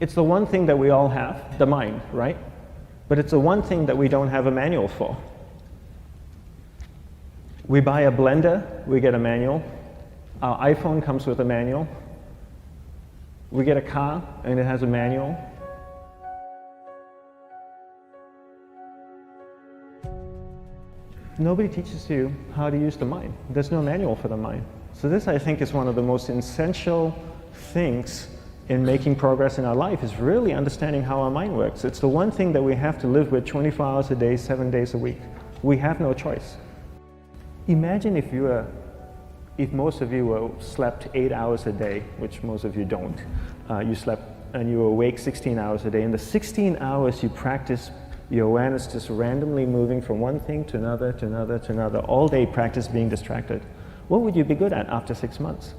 It's the one thing that we all have, the mind, right? But it's the one thing that we don't have a manual for. We buy a blender, we get a manual. Our iPhone comes with a manual. We get a car and it has a manual. Nobody teaches you how to use the mind. There's no manual for the mind. So this, I think, is one of the most essential things in making progress in our life, is really understanding how our mind works. It's the one thing that we have to live with 24 hours a day, 7 days a week. We have no choice. Imagine if most of you slept 8 hours a day, which most of you don't. You slept and you were awake 16 hours a day. In the 16 hours you practice your awareness just randomly moving from one thing to another, to another, to another. All day practice being distracted. What would you be good at after 6 months?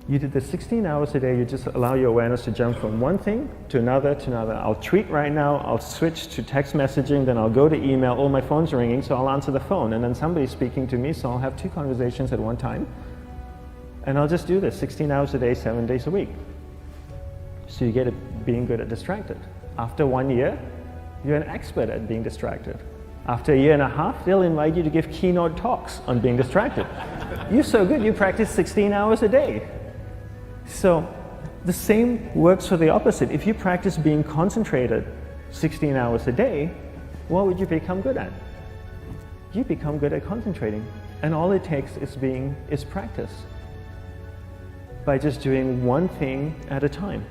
You did the 16 hours a day, you just allow your awareness to jump from one thing to another, to another. I'll tweet right now, I'll switch to text messaging, then I'll go to email. Oh, my phone's ringing, so I'll answer the phone. And then somebody's speaking to me, so I'll have 2 conversations at one time. And I'll just do this 16 hours a day, 7 days a week. So you get it being good at distracted. After 1 year, you're an expert at being distracted. After a year and a half, they'll invite you to give keynote talks on being distracted. You're so good, you practice 16 hours a day. So the same works for the opposite. If you practice being concentrated 16 hours a day, what would you become good at? You become good at concentrating. And all it takes is practice. By just doing one thing at a time.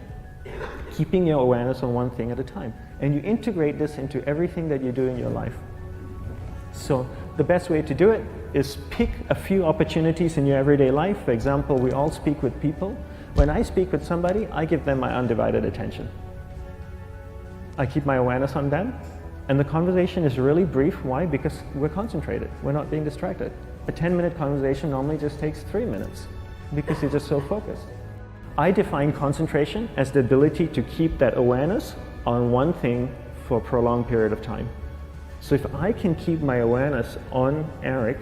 Keeping your awareness on one thing at a time. And you integrate this into everything that you do in your life. So the best way to do it is pick a few opportunities in your everyday life. For example, we all speak with people. When I speak with somebody, I give them my undivided attention. I keep my awareness on them, and the conversation is really brief. Why? Because we're concentrated. We're not being distracted. A 10-minute conversation normally just takes 3 minutes because you're just so focused. I define concentration as the ability to keep that awareness on one thing for a prolonged period of time. So if I can keep my awareness on Eric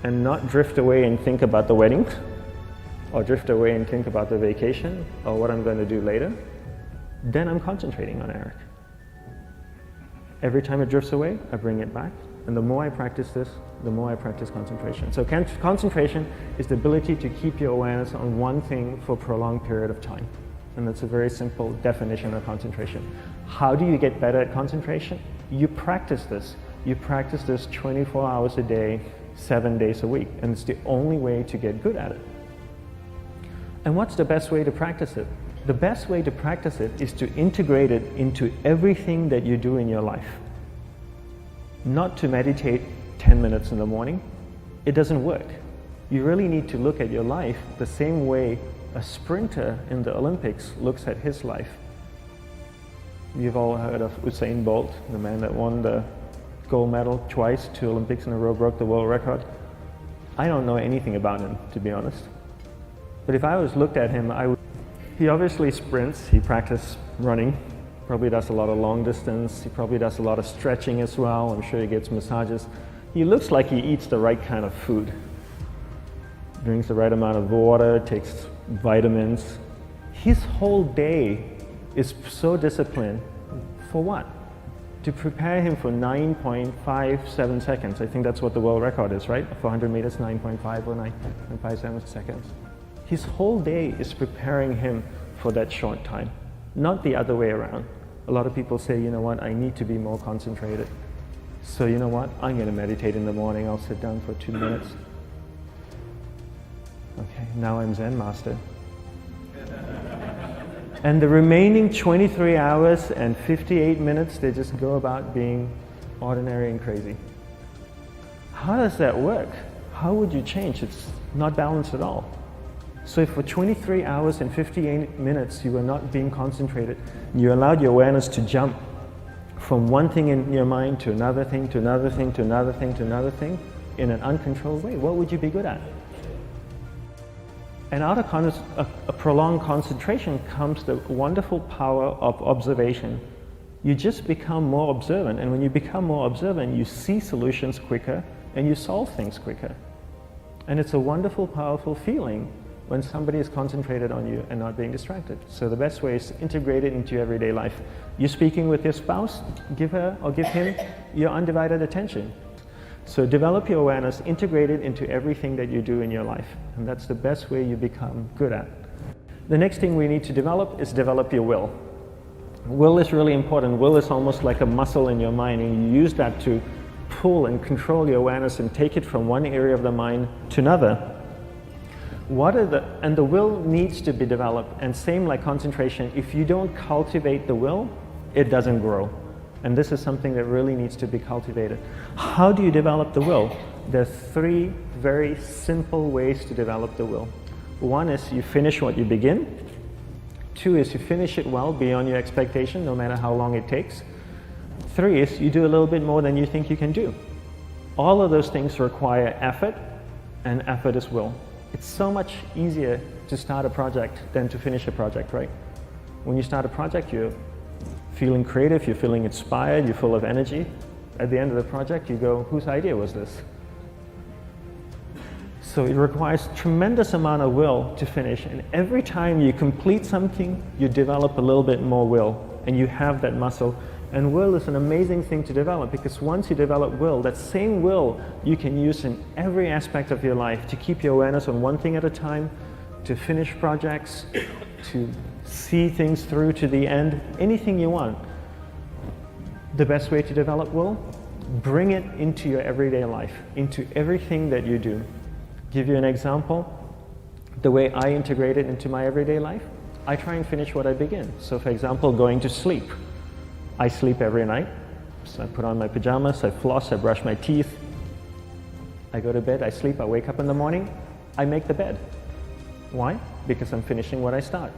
and not drift away and think about the wedding, or drift away and think about the vacation, or what I'm going to do later, then I'm concentrating on Eric. Every time it drifts away, I bring it back. And the more I practice this, the more I practice concentration. So concentration is the ability to keep your awareness on one thing for a prolonged period of time. And that's a very simple definition of concentration. How do you get better at concentration? You practice this. You practice this 24 hours a day, 7 days a week. And it's the only way to get good at it. And what's the best way to practice it? The best way to practice it is to integrate it into everything that you do in your life. Not to meditate 10 minutes in the morning. It doesn't work. You really need to look at your life the same way a sprinter in the Olympics looks at his life. You've all heard of Usain Bolt, the man that won the gold medal twice, 2 Olympics in a row, broke the world record. I don't know anything about him, to be honest. But if I was looked at him, he obviously sprints, he practices running, probably does a lot of long distance, he probably does a lot of stretching as well, I'm sure he gets massages. He looks like he eats the right kind of food. Drinks the right amount of water, takes vitamins. His whole day is so disciplined. For what? To prepare him for 9.57 seconds. I think that's what the world record is, right? For 100 meters, 9.5 or 9.57 seconds. His whole day is preparing him for that short time, not the other way around. A lot of people say, you know what, I need to be more concentrated. So you know what, I'm going to meditate in the morning, I'll sit down for 2 minutes. Okay, now I'm Zen master. And the remaining 23 hours and 58 minutes, they just go about being ordinary and crazy. How does that work? How would you change? It's not balanced at all. So if for 23 hours and 58 minutes you were not being concentrated, you allowed your awareness to jump from one thing in your mind to another thing, to another thing, to another thing, to another thing, in an uncontrolled way, what would you be good at? And out of a prolonged concentration comes the wonderful power of observation. You just become more observant, and when you become more observant, you see solutions quicker and you solve things quicker. And it's a wonderful, powerful feeling when somebody is concentrated on you and not being distracted. So the best way is to integrate it into your everyday life. You're speaking with your spouse, give her or give him your undivided attention. So develop your awareness, integrate it into everything that you do in your life. And that's the best way you become good at. The next thing we need to develop is develop your will. Will is really important. Will is almost like a muscle in your mind, and you use that to pull and control your awareness and take it from one area of the mind to another. And the will needs to be developed, and same like concentration, if you don't cultivate the will, it doesn't grow. And this is something that really needs to be cultivated. How do you develop the will? There's 3 very simple ways to develop the will. 1 is you finish what you begin. 2 is you finish it well beyond your expectation, no matter how long it takes. 3 is you do a little bit more than you think you can do. All of those things require effort, and effort is will. It's so much easier to start a project than to finish a project, right? When you start a project, you're feeling creative, you're feeling inspired, you're full of energy. At the end of the project, you go, whose idea was this? So it requires tremendous amount of will to finish, and every time you complete something, you develop a little bit more will, and you have that muscle. And will is an amazing thing to develop, because once you develop will, that same will you can use in every aspect of your life to keep your awareness on one thing at a time, to finish projects, to see things through to the end, anything you want. The best way to develop will? Bring it into your everyday life, into everything that you do. Give you an example, the way I integrate it into my everyday life, I try and finish what I begin. So for example, going to sleep. I sleep every night, so I put on my pajamas, I floss, I brush my teeth, I go to bed, I sleep, I wake up in the morning, I make the bed. Why? Because I'm finishing what I start.